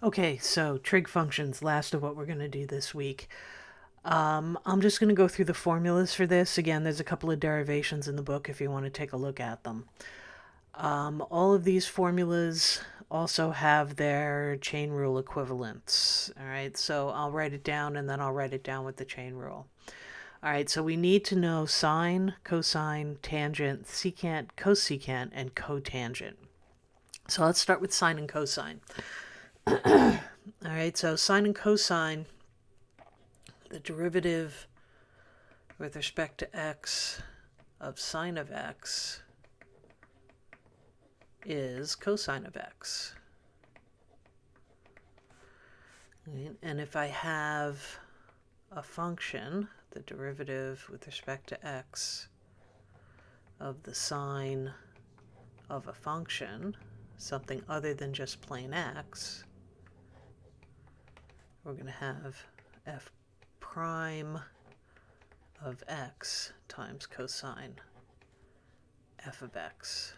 Okay, so trig functions, last of what we're going to do this week. I'm just going to go through the formulas for this. Again, there's a couple of derivations in the book if you want to take a look at them. All of these formulas also have their chain rule equivalents. All right, so I'll write it down and then I'll write it down with the chain rule. All right, so we need to know sine, cosine, tangent, secant, cosecant, and cotangent. So let's start with sine and cosine. All right, so sine and cosine, the derivative with respect to x of sine of x is cosine of x. Right? And if I have a function, the derivative with respect to x of the sine of a function, something other than just plain x, we're going to have f prime of x times cosine f of x.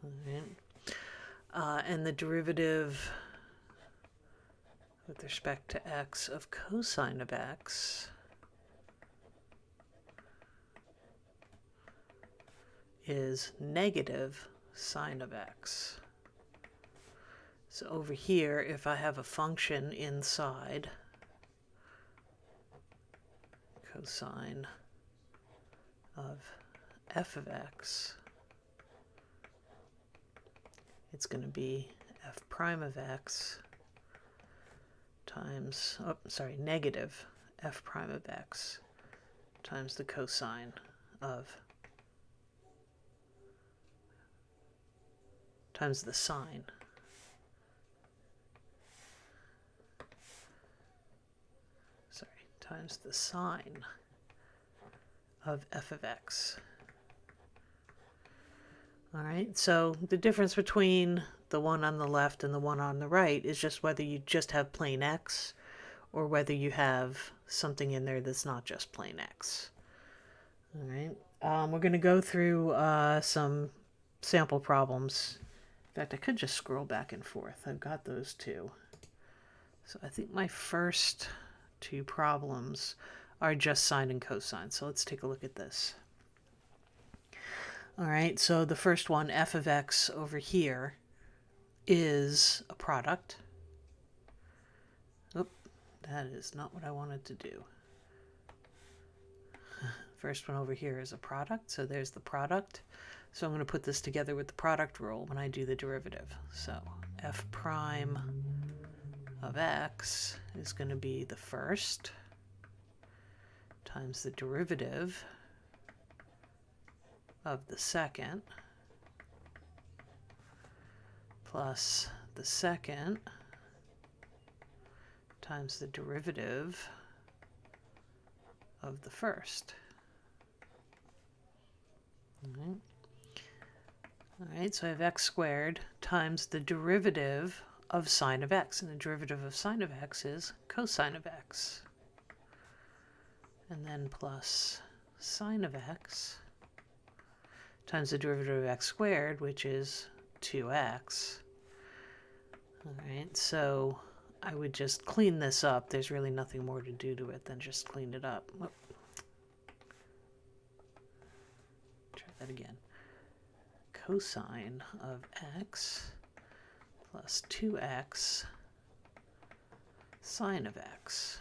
Right. And the derivative with respect to x of cosine of x is negative sine of x. So over here, if I have a function inside cosine of f of x, it's going to be f prime of x times, negative f prime of x times the cosine of, times the sine. Times the sine of f of x. All right, so the difference between the one on the left and the one on the right is just whether you just have plain x or whether you have something in there that's not just plain x. All right, we're going to go through some sample problems. In fact, I could just scroll back and forth. I've got those two. So I think my first two problems are just sine and cosine. So let's take a look at this. All right, so the first one, f of x over here, is a product. Oop, that is not what I wanted to do. First one over here is a product, so there's the product. So I'm going to put this together with the product rule when I do the derivative. So f prime of x is going to be the first times the derivative of the second plus the second times the derivative of the first. All right, so I have x squared times the derivative of sine of x, and the derivative of sine of x is cosine of x. And then plus sine of x times the derivative of x squared, which is 2x. All right, so I would just clean this up. There's really nothing more to do to it than just clean it up. Oh. Try that again. Cosine of x plus 2x sine of x.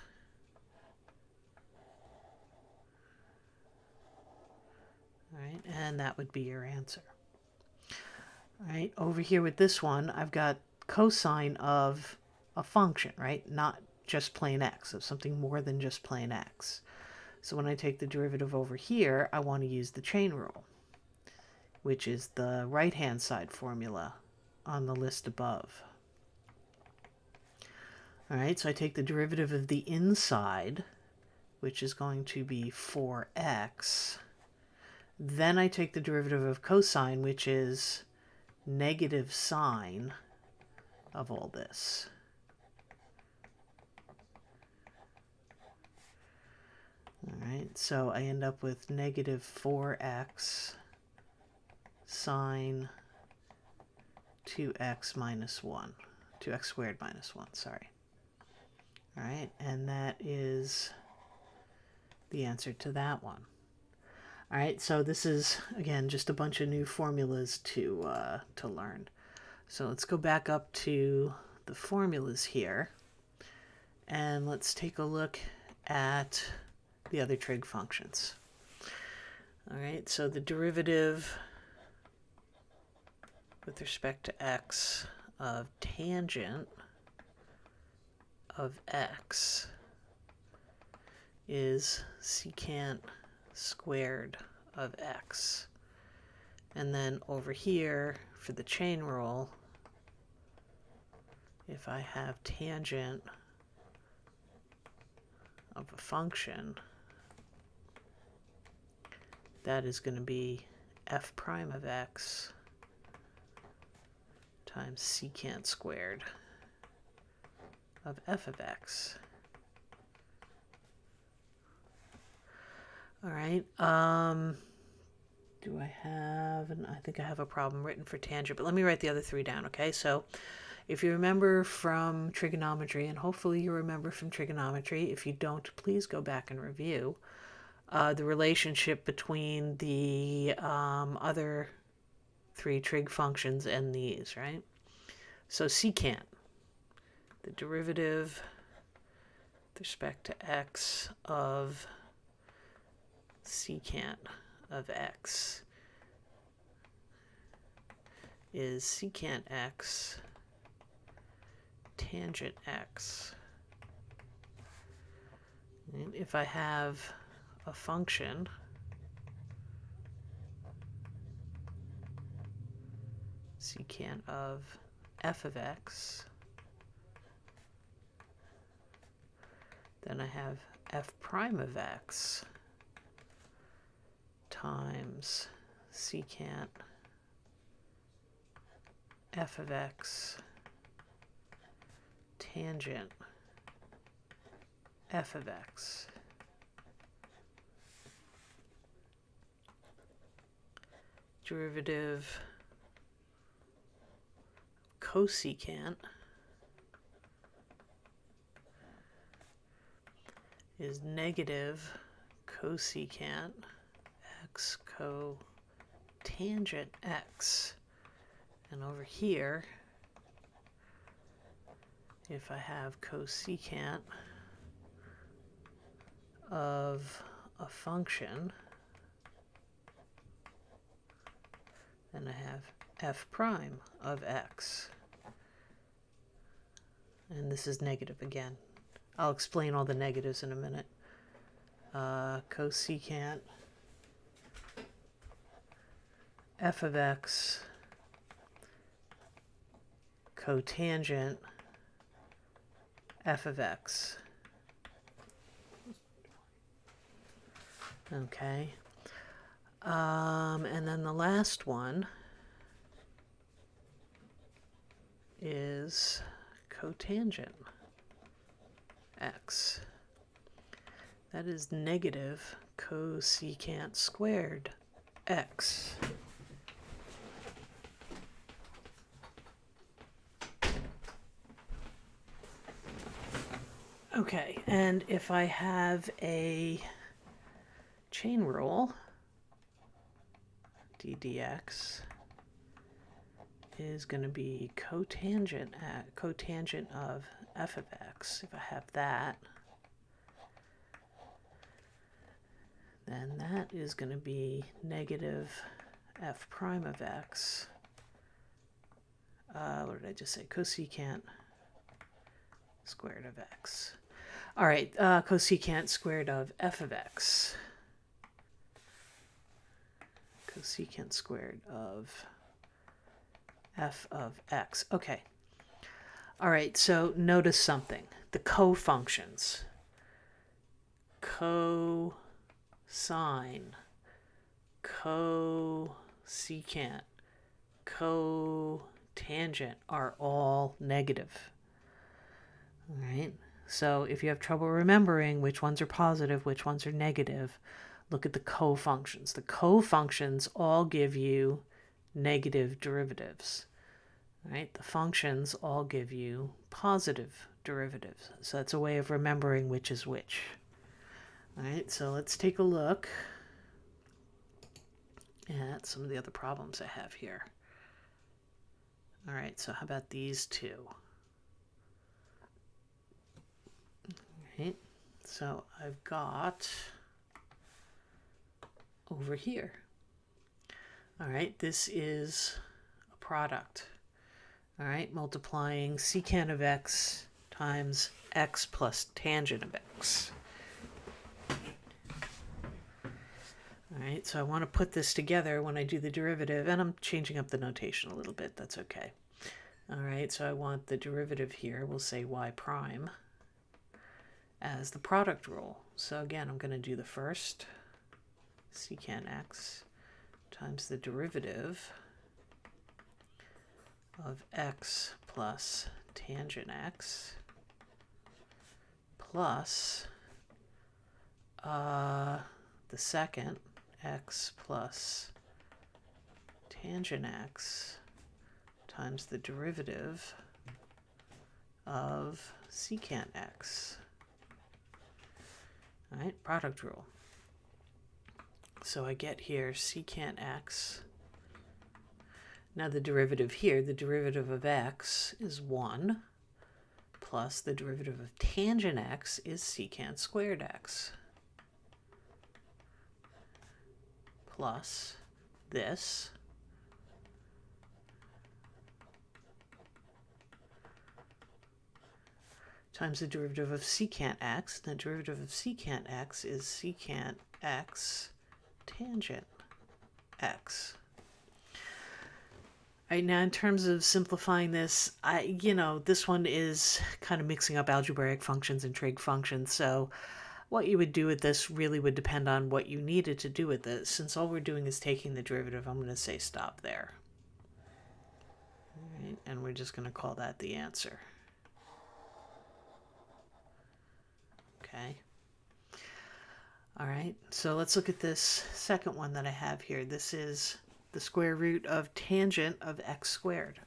All right, and that would be your answer. All right, over here with this one, I've got cosine of a function, right? Not just plain x, of something more than just plain x. So when I take the derivative over here, I want to use the chain rule, which is the right-hand side formula on the list above. All right, so I take the derivative of the inside, which is going to be 4x. Then I take the derivative of cosine, which is negative sine of all this. All right, so I end up with negative 4x sine 2x minus 1. 2x squared minus 1, sorry. All right, and that is the answer to that one. All right, so this is, again, just a bunch of new formulas to learn. So let's go back up to the formulas here, and let's take a look at the other trig functions. All right, so the derivative with respect to x of tangent of x is secant squared of x. And then over here, for the chain rule, if I have tangent of a function, that is going to be f prime of x times secant squared of f of x. All right, do I have, and I think I have a problem written for tangent, but let me write the other three down, okay? So if you remember from trigonometry, and hopefully you remember from trigonometry, if you don't, please go back and review the relationship between the other three trig functions and these, right? So secant, the derivative with respect to x of secant of x is secant x tangent x. And if I have a function secant of f of x, then I have f prime of x times secant f of x tangent f of x. Derivative cosecant is negative cosecant x cotangent x. And over here, if I have cosecant of a function, then I have f prime of x. And this is negative again. I'll explain all the negatives in a minute. Cosecant f of x cotangent f of x. Okay. And then the last one is cotangent x. That is negative cosecant squared x. Okay, and if I have a chain rule, d dx is going to be cotangent of f of x. If I have that, then that is going to be negative f prime of x. What did I just say? Cosecant squared of x. All right, cosecant squared of f of x. Cosecant squared of f of x. Okay. All right, so notice something. The co-functions. Cosine, cosecant, cotangent are all negative. All right. So if you have trouble remembering which ones are positive, which ones are negative, look at the co-functions. The co-functions all give you negative derivatives. Right? The functions all give you positive derivatives. So that's a way of remembering which is which. All right, so let's take a look at some of the other problems I have here. All right, so how about these two? All right, so I've got over here. All right, this is a product. All right, multiplying secant of x times x plus tangent of x. All right, so I want to put this together when I do the derivative, and I'm changing up the notation a little bit. That's okay. All right, so I want the derivative here. We'll say y prime as the product rule. So again, I'm going to do the first secant x times the derivative of x plus tangent x plus the second x plus tangent x times the derivative of secant x. All right, product rule. So I get here secant x. Now the derivative here, the derivative of x is 1 plus the derivative of tangent x is secant squared x plus this times the derivative of secant x. The derivative of secant x is secant x tangent x. All right, now in terms of simplifying this, this one is kind of mixing up algebraic functions and trig functions. So what you would do with this really would depend on what you needed to do with this. Since all we're doing is taking the derivative, I'm going to say stop there. All right, and we're just going to call that the answer. Okay. All right, so let's look at this second one that I have here. This is the square root of tangent of x squared.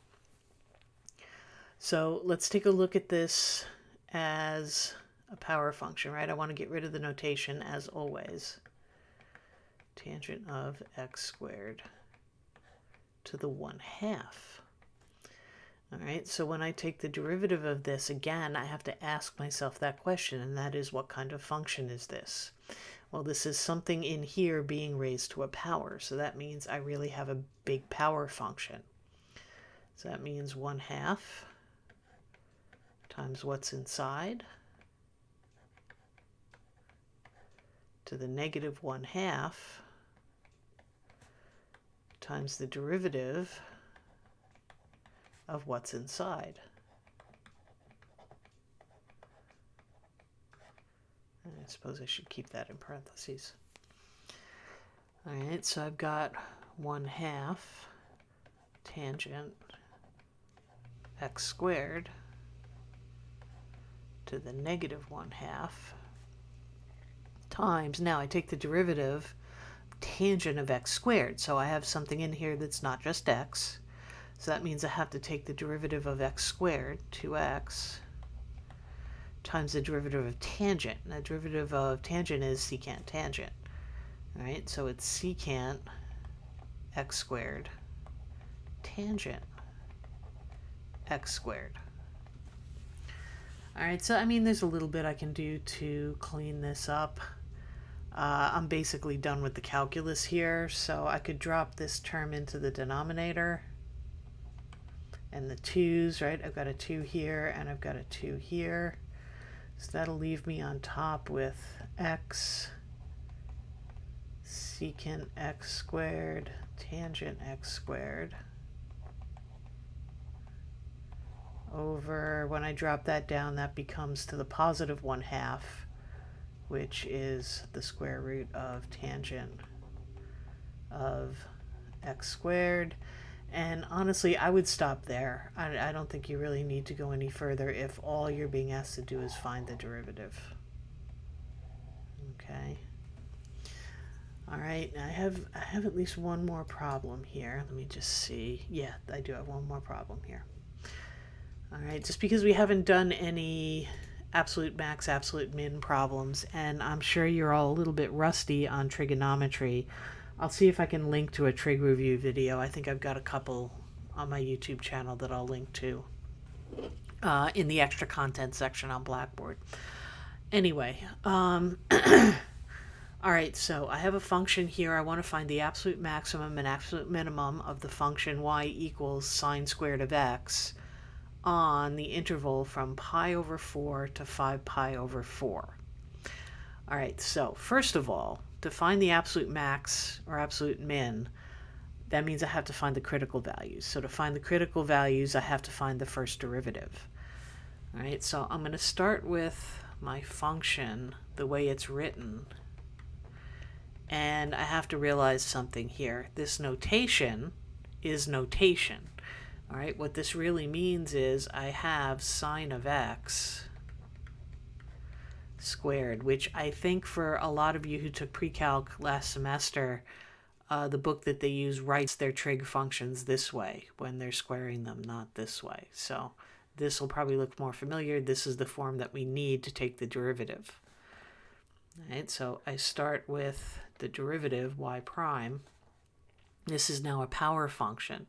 So let's take a look at this as a power function, right? I want to get rid of the notation as always. Tangent of x squared to the 1/2. All right, so when I take the derivative of this, again, I have to ask myself that question, and that is, what kind of function is this? Well, this is something in here being raised to a power, so that means I really have a big power function. So that means 1/2 times what's inside to the negative 1/2 times the derivative of what's inside. And I suppose I should keep that in parentheses. All right, so I've got 1/2 tangent x squared to the negative 1/2 times, now I take the derivative tangent of x squared, so I have something in here that's not just x. So that means I have to take the derivative of x squared, 2x, times the derivative of tangent. And the derivative of tangent is secant tangent. All right, so it's secant x squared tangent x squared. All right, so I mean, there's a little bit I can do to clean this up. I'm basically done with the calculus here, so I could drop this term into the denominator. And the 2's, right? I've got a 2 here and I've got a 2 here. So that'll leave me on top with x secant x squared tangent x squared over, when I drop that down, that becomes to the positive 1/2, which is the square root of tangent of x squared. And honestly, I would stop there. I don't think you really need to go any further if all you're being asked to do is find the derivative. Okay. All right, I have at least one more problem here. Let me just see. Yeah, I do have one more problem here. All right, just because we haven't done any absolute max, absolute min problems, and I'm sure you're all a little bit rusty on trigonometry, I'll see if I can link to a trig review video. I think I've got a couple on my YouTube channel that I'll link to in the extra content section on Blackboard. Anyway, all right, so I have a function here. I want to find the absolute maximum and absolute minimum of the function y equals sine squared of x on the interval from pi over 4 to 5 pi over 4. All right, so first of all, to find the absolute max or absolute min, that means I have to find the critical values. So to find the critical values, I have to find the first derivative. All right, so I'm going to start with my function the way it's written. And I have to realize something here. This notation is notation. All right, what this really means is I have sine of x squared, which I think for a lot of you who took pre-calc last semester, the book that they use writes their trig functions this way when they're squaring them, not this way. So this will probably look more familiar. This is the form that we need to take the derivative. All right, so I start with the derivative y prime. This is now a power function.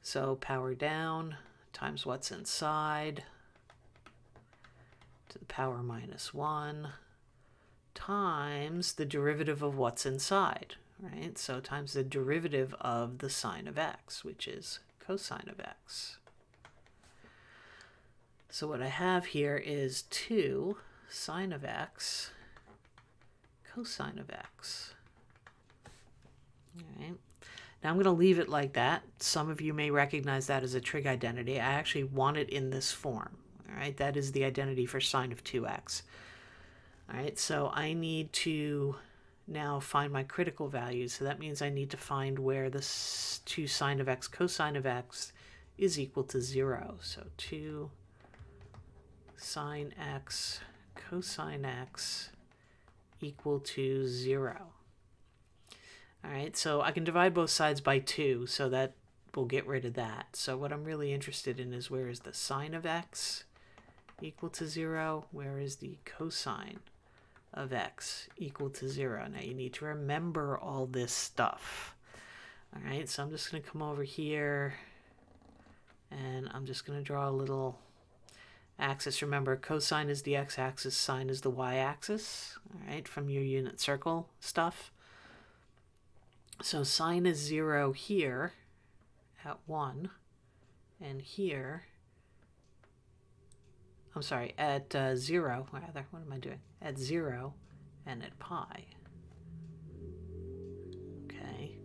So power down times what's inside to the power minus 1 times the derivative of what's inside, right? So times the derivative of the sine of x, which is cosine of x. So what I have here is 2 sine of x cosine of x. All right. Now I'm going to leave it like that. Some of you may recognize that as a trig identity. I actually want it in this form. All right, that is the identity for sine of 2x. All right, so I need to now find my critical values. So that means I need to find where this 2 sine of x cosine of x is equal to 0. So 2 sine x cosine x equal to 0. All right, so I can divide both sides by 2, so that will get rid of that. So what I'm really interested in is where is the sine of x equal to 0? Where is the cosine of x equal to 0? Now you need to remember all this stuff. All right, so I'm just going to come over here and I'm just going to draw a little axis. Remember, cosine is the x-axis, sine is the y-axis, all right, from your unit circle stuff. So sine is 0 here at 1, and here, I'm sorry, at 0, rather, what am I doing? At 0 and at pi. Okay,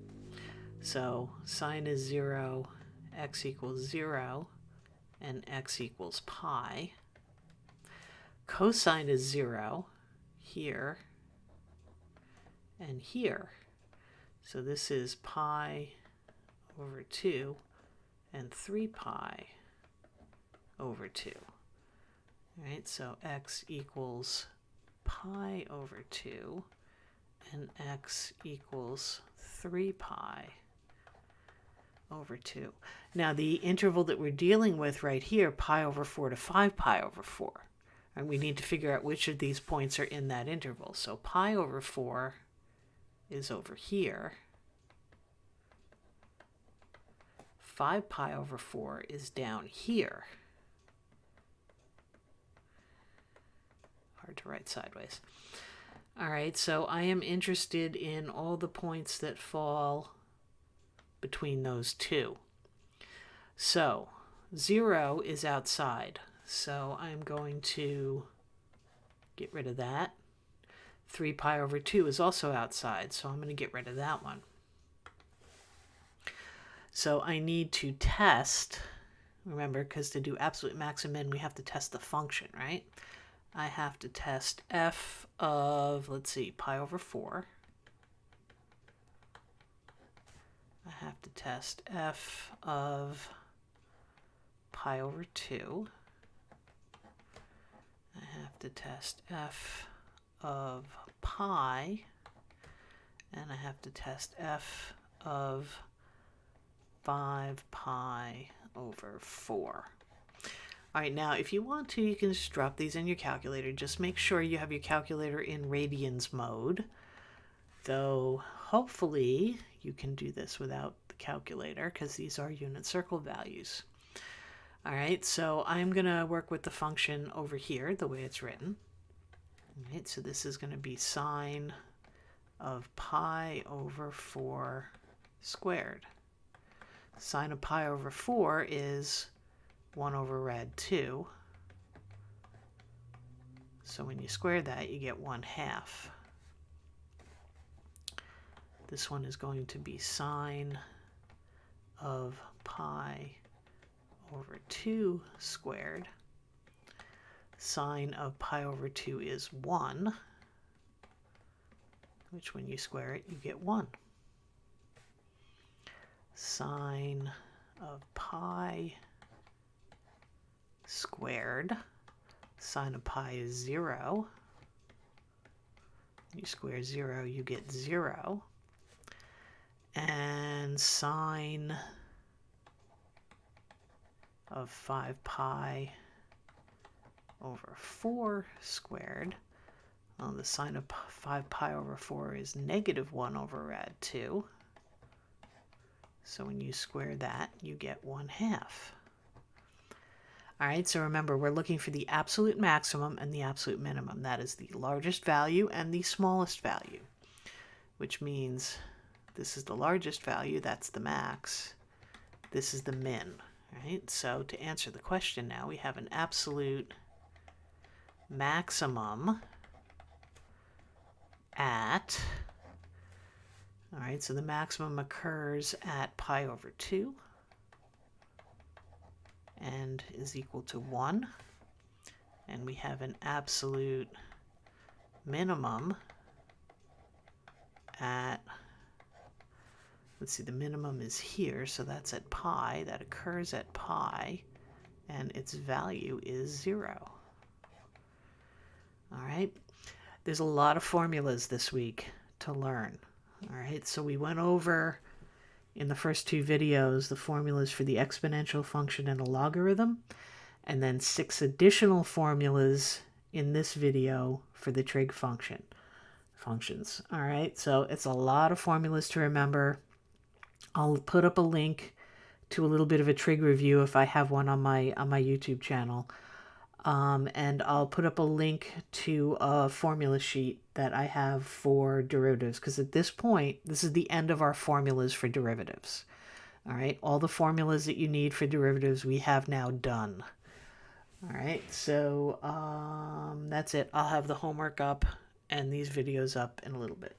so sine is 0, x equals 0, and x equals pi. Cosine is 0 here and here. So this is pi over 2 and 3 pi over 2. All right, so x equals pi over 2 and x equals 3 pi over 2. Now the interval that we're dealing with right here, pi over 4 to 5 pi over 4. And we need to figure out which of these points are in that interval. So pi over 4 is over here. 5 pi over 4 is down here. Hard to write sideways. All right, so I am interested in all the points that fall between those two. So 0 is outside, so I'm going to get rid of that. 3 pi over 2 is also outside, so I'm going to get rid of that one. So I need to test, remember, because to do absolute max and min, we have to test the function, right? I have to test f of, let's see, pi over 4. I have to test f of pi over 2. I have to test f of pi, And I have to test f of 5 pi over 4. All right, now if you want to, you can just drop these in your calculator. Just make sure you have your calculator in radians mode, though hopefully you can do this without the calculator because these are unit circle values. All right, so I'm going to work with the function over here the way it's written. All right, so this is going to be sine of pi over 4 squared. Sine of pi over 4 is 1 over rad 2. So when you square that, you get 1/2. This one is going to be sine of pi over 2 squared. Sine of pi over 2 is 1, which when you square it, you get 1. Sine of pi squared. Sine of pi is 0. You square 0, you get 0. And sine of 5 pi over 4 squared. Well, the sine of 5 pi over 4 is negative 1 over rad 2. So when you square that, you get 1/2. All right, so remember, we're looking for the absolute maximum and the absolute minimum. That is the largest value and the smallest value, which means this is the largest value, that's the max. This is the min, right? So to answer the question now, we have an absolute maximum at, all right, so the maximum occurs at pi over 2 and is equal to 1. And we have an absolute minimum at, let's see, the minimum is here, so that's at pi, that occurs at pi, and its value is 0. All right, there's a lot of formulas this week to learn. All right, so we went over in the first 2 videos the formulas for the exponential function and a logarithm, and then 6 additional formulas in this video for the trig functions. All right, so it's a lot of formulas to remember. I'll put up a link to a little bit of a trig review if I have one on my YouTube channel. And I'll put up a link to a formula sheet that I have for derivatives, because at this point, this is the end of our formulas for derivatives. All right, all the formulas that you need for derivatives we have now done. All right, so that's it. I'll have the homework up and these videos up in a little bit.